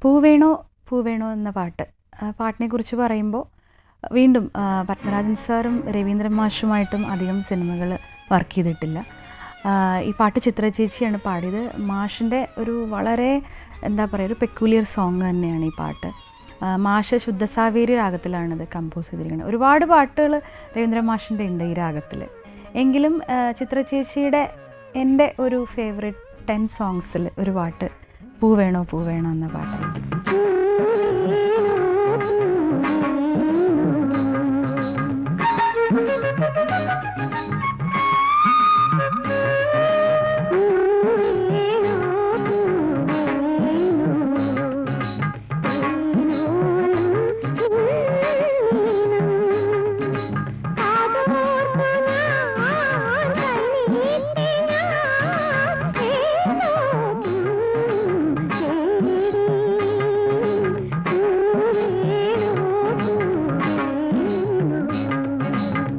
പൂവേണോ പൂവേണോ എന്ന പാട്ട്, പാട്ടിനെക്കുറിച്ച് പറയുമ്പോൾ വീണ്ടും പത്മരാജൻ സാറും രവീന്ദ്രൻ മാഷുമായിട്ടും അധികം സിനിമകൾ വർക്ക് ചെയ്തിട്ടില്ല. ഈ പാട്ട് ചിത്ര ചേച്ചിയാണ് പാടിയത്. മാഷിൻ്റെ ഒരു വളരെ എന്താ പറയുക, ഒരു പെക്യുലിയർ സോങ് തന്നെയാണ് ഈ പാട്ട്. മാഷ് ശുദ്ധസാവേരി രാഗത്തിലാണിത് കമ്പോസ് ചെയ്തിരിക്കുന്നത്. ഒരുപാട് പാട്ടുകൾ രവീന്ദ്രൻ മാഷിൻ്റെ ഉണ്ട് ഈ രാഗത്തിൽ. എങ്കിലും ചിത്ര ചേച്ചിയുടെ എൻ്റെ ഒരു ഫേവറേറ്റ് 10 സോങ്സിൽ ഒരു പാട്ട് പൂവേണോ പൂവേണോ എന്ന പാട്ടാണ്.